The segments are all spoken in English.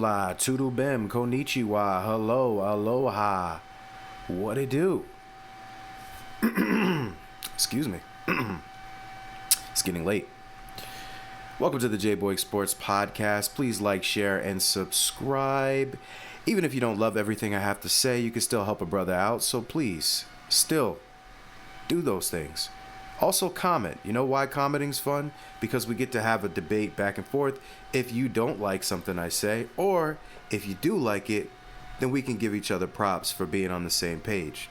Hola, Tudubem, Konnichiwa, hello, aloha. What it do? Excuse me. It's getting late. Welcome to the J-Boy Sports Podcast. Please like, share, and subscribe. Even if you don't love everything I have to say, you can still help a brother out. So please, still, do those things. Also comment. You know why commenting's fun? Because we get to have a debate back and forth. If you don't like something I say, or if you do like it, then we can give each other props for being on the same page.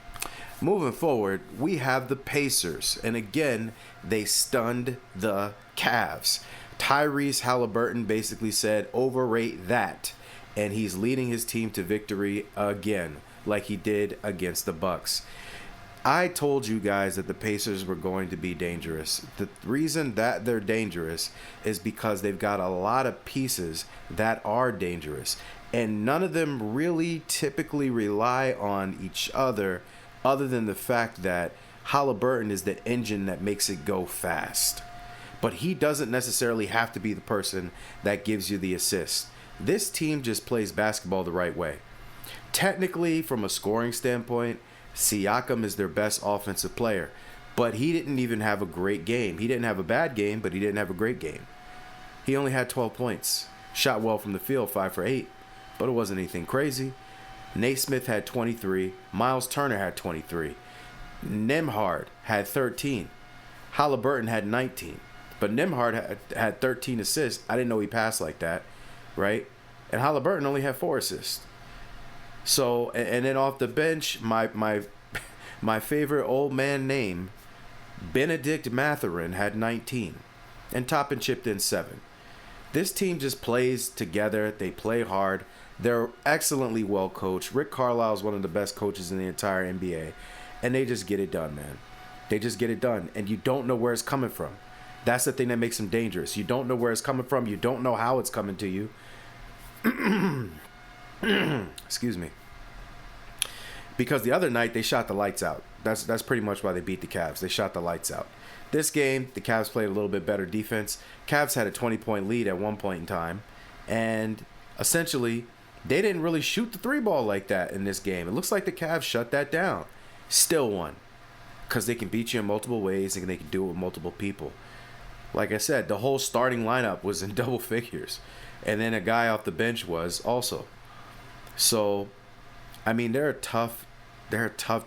Moving forward, we have the Pacers. And again, they stunned the Cavs. Tyrese Halliburton basically said, overrate that. And he's leading his team to victory again, like he did against the Bucks. I told you guys that the Pacers were going to be dangerous. The reason that they're dangerous is because they've got a lot of pieces that are dangerous. And none of them really typically rely on each other than the fact that Halliburton is the engine that makes it go fast. But he doesn't necessarily have to be the person that gives you the assist. This team just plays basketball the right way. Technically, from a scoring standpoint, Siakam is their best offensive player, but he didn't even have a great game. He didn't have a bad game, but he didn't have a great game. He only had 12 points, shot well from the field, 5 for 8, but it wasn't anything crazy. Naismith had 23, Miles Turner had 23, Nembhard had 13, Halliburton had 19, but Nembhard had 13 assists. I didn't know he passed like that, right? And Halliburton only had 4 assists. So, and then off the bench, my favorite old man name, Benedict Mathurin, had 19. And Toppin chipped in 7. This team just plays together. They play hard. They're excellently well coached. Rick Carlisle is one of the best coaches in the entire NBA. And they just get it done, man. They just get it done. And you don't know where it's coming from. That's the thing that makes them dangerous. You don't know where it's coming from. You don't know how it's coming to you. Excuse me. Because the other night they shot the lights out. That's pretty much why they beat the Cavs. They shot the lights out. This game, the Cavs played a little bit better defense. Cavs had a 20-point lead at one point in time. And essentially, they didn't really shoot the 3-ball like that in this game. It looks like the Cavs shut that down. Still won. Because they can beat you in multiple ways and they can do it with multiple people. Like I said, the whole starting lineup was in double figures. And then a guy off the bench was also. So, I mean, they're a tough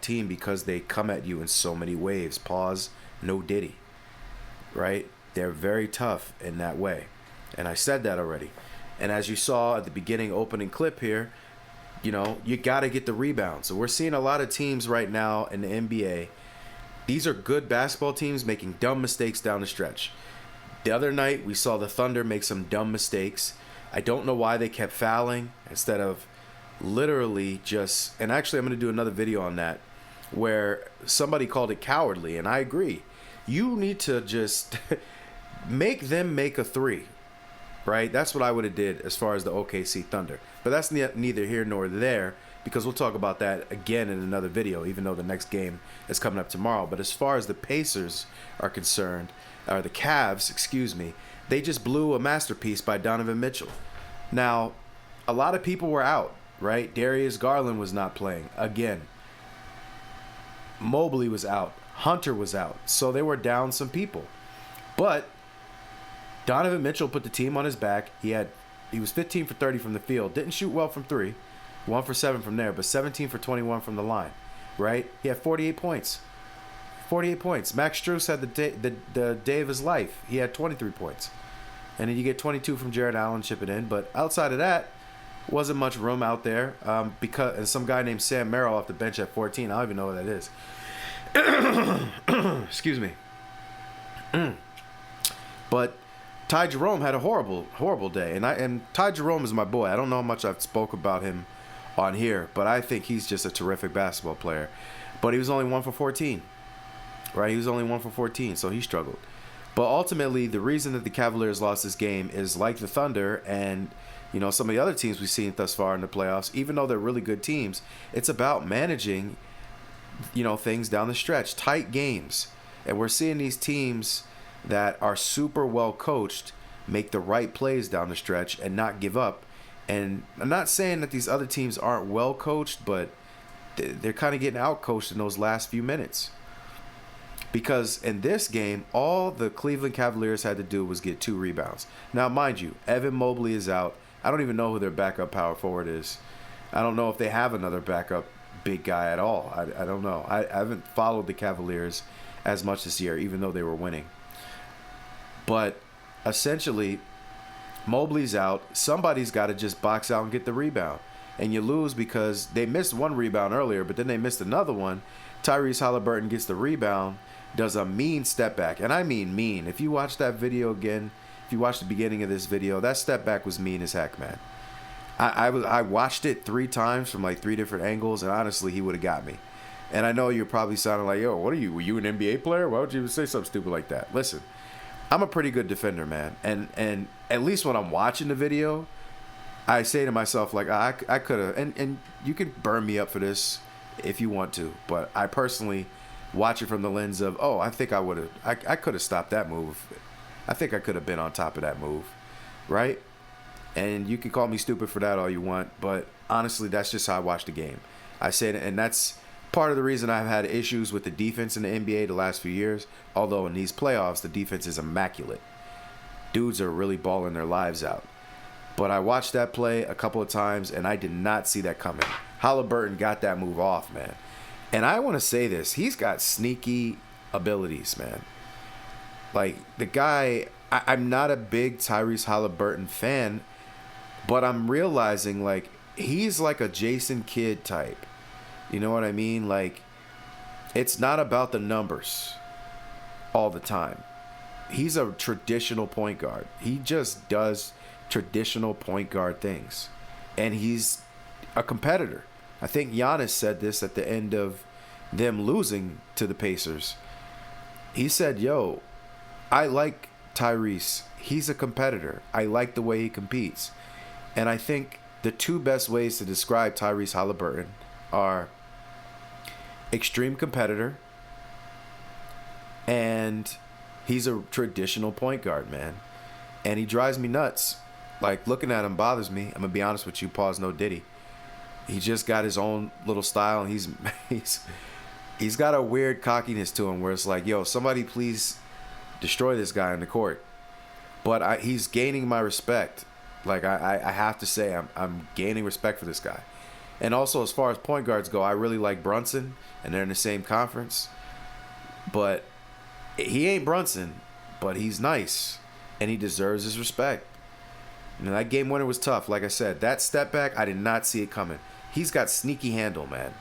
team because they come at you in so many waves. Pause, no diddy. Right? They're very tough in that way. And I said that already. And as you saw at the beginning opening clip here, you know, you got to get the rebound. So we're seeing a lot of teams right now in the NBA. These are good basketball teams making dumb mistakes down the stretch. The other night, we saw the Thunder make some dumb mistakes. I don't know why they kept fouling instead of literally just, and actually I'm going to do another video on that where somebody called it cowardly, and I agree. You need to just make them make a 3, right? That's what I would have did as far as the OKC Thunder. But that's neither here nor there because we'll talk about that again in another video, even though the next game is coming up tomorrow. But as far as the Pacers are concerned, or the Cavs, excuse me, they just blew a masterpiece by Donovan Mitchell. Now, a lot of people were out, right? Darius Garland was not playing again. Mobley was out. Hunter was out. So they were down some people. But Donovan Mitchell put the team on his back. He was 15 for 30 from the field. Didn't shoot well from 3. 1 for 7 from there, but 17 for 21 from the line, right? He had 48 points. 48 points. Max Strus had the day of his life. He had 23 points. And then you get 22 from Jared Allen chipping in. But outside of that, wasn't much room out there. And some guy named Sam Merrill off the bench at 14. I don't even know what that is. Excuse me. But Ty Jerome had a horrible, horrible day. And Ty Jerome is my boy. I don't know how much I've spoke about him on here, but I think he's just a terrific basketball player. But he was only 1 for 14. Right? He was only 1 for 14, so he struggled. But ultimately, the reason that the Cavaliers lost this game is like the Thunder and, you know, some of the other teams we've seen thus far in the playoffs, even though they're really good teams, it's about managing, you know, things down the stretch, tight games. And we're seeing these teams that are super well coached make the right plays down the stretch and not give up And I'm not saying that these other teams aren't well coached, but they're kind of getting out coached in those last few minutes. Because in this game, all the Cleveland Cavaliers had to do was get 2 rebounds. Now, mind you, Evan Mobley is out. I don't even know who their backup power forward is. I don't know if they have another backup big guy at all. I don't know. I haven't followed the Cavaliers as much this year, even though they were winning. But essentially, Mobley's out. Somebody's got to just box out and get the rebound. And you lose because they missed 1 rebound earlier, but then they missed another one. Tyrese Halliburton gets the rebound, does a mean step back. And I mean mean. If you watch that video again, if you watch the beginning of this video, that step back was mean as heck, man. I watched it 3 times from like 3 different angles, and honestly, he would have got me. And I know you're probably sounding like, yo, what are you? Were you an NBA player? Why would you say something stupid like that? Listen, I'm a pretty good defender, man. And at least when I'm watching the video, I say to myself, like, I could have, and you can burn me up for this if you want to, but I personally watch it from the lens of, oh, I think I could have stopped that move. I think I could have been on top of that move, right? And you can call me stupid for that all you want, but honestly, that's just how I watch the game. I say it, and that's part of the reason I've had issues with the defense in the NBA the last few years, although in these playoffs, the defense is immaculate. Dudes are really balling their lives out. But I watched that play a couple of times, and I did not see that coming. Halliburton got that move off, man. And I want to say this. He's got sneaky abilities, man. Like, the guy, I'm not a big Tyrese Halliburton fan, but I'm realizing, like, he's like a Jason Kidd type. You know what I mean? Like, it's not about the numbers all the time. He's a traditional point guard. He just does traditional point guard things. And he's a competitor. I think Giannis said this at the end of them losing to the Pacers. He said, yo, I like Tyrese. He's a competitor. I like the way he competes. And I think the 2 best ways to describe Tyrese Halliburton are extreme competitor and he's a traditional point guard, man. And he drives me nuts. Like, looking at him bothers me. I'm going to be honest with you. Pause, no diddy. He just got his own little style, and he's got a weird cockiness to him where it's like, yo, somebody please destroy this guy in the court. But he's gaining my respect. Like, I have to say, I'm gaining respect for this guy. And also, as far as point guards go, I really like Brunson, and they're in the same conference. But he ain't Brunson, but he's nice, and he deserves his respect. And that game winner was tough. Like I said, that step back, I did not see it coming. He's got sneaky handle, man.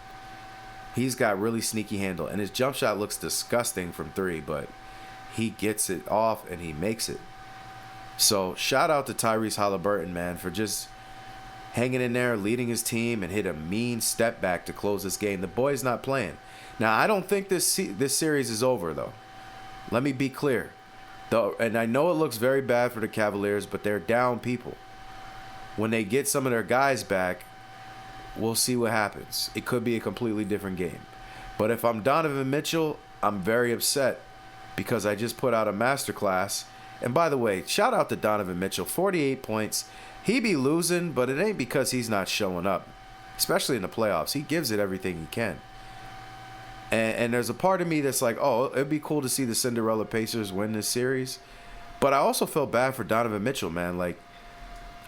He's got really sneaky handle. And his jump shot looks disgusting from 3, but he gets it off and he makes it. So shout out to Tyrese Halliburton, man, for just hanging in there, leading his team, and hit a mean step back to close this game. The boy's not playing. Now, I don't think this series is over, though. Let me be clear. And I know it looks very bad for the Cavaliers, but they're down people. When they get some of their guys back, we'll see what happens. It could be a completely different game. But if I'm Donovan Mitchell, I'm very upset because I just put out a masterclass. And by the way, shout out to Donovan Mitchell, 48 points. He be losing, but it ain't because he's not showing up, especially in the playoffs. He gives it everything he can. And there's a part of me that's like, oh, it'd be cool to see the Cinderella Pacers win this series. But I also felt bad for Donovan Mitchell, man. Like,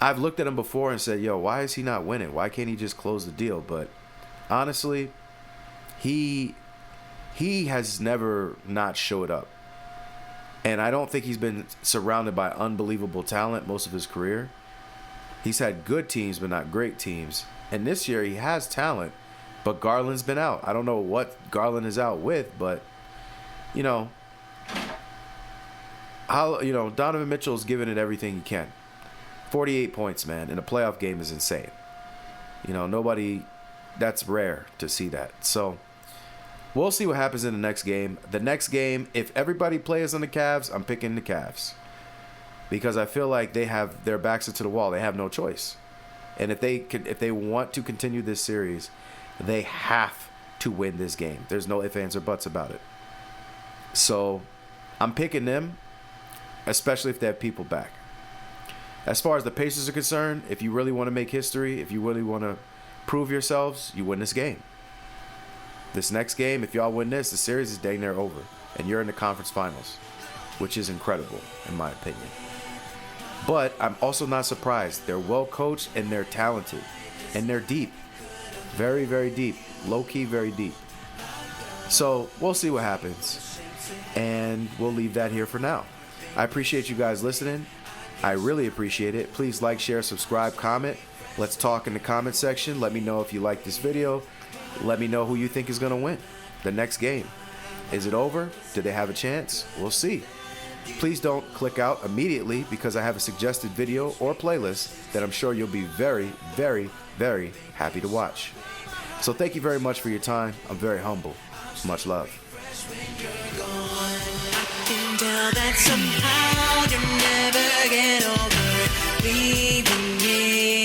I've looked at him before and said, yo, why is he not winning? Why can't he just close the deal? But honestly, he has never not showed up. And I don't think he's been surrounded by unbelievable talent most of his career. He's had good teams, but not great teams. And this year he has talent. But Garland's been out. I don't know what Garland is out with, but, Donovan Mitchell's giving it everything he can. 48 points, man, in a playoff game is insane. That's rare to see that. So, we'll see what happens in the next game. The next game, if everybody plays on the Cavs, I'm picking the Cavs. Because I feel like they have their backs into the wall. They have no choice. And if they want to continue this series, they have to win this game. There's no ifs, ands, or buts about it. So, I'm picking them, especially if they have people back. As far as the Pacers are concerned, if you really want to make history, if you really want to prove yourselves, you win this game. This next game, if y'all win this, the series is dang near over. And you're in the conference finals, which is incredible, in my opinion. But I'm also not surprised. They're well coached and they're talented. And they're deep. Very, very deep. Low-key, very deep. So we'll see what happens. And we'll leave that here for now. I appreciate you guys listening. I really appreciate it. Please like, share, subscribe, comment. Let's talk in the comment section. Let me know if you like this video. Let me know who you think is going to win the next game. Is it over? Do they have a chance? We'll see. Please don't click out immediately because I have a suggested video or playlist that I'm sure you'll be very, very, very happy to watch. So thank you very much for your time. I'm very humble. Much love. That somehow you'll never get over leaving me.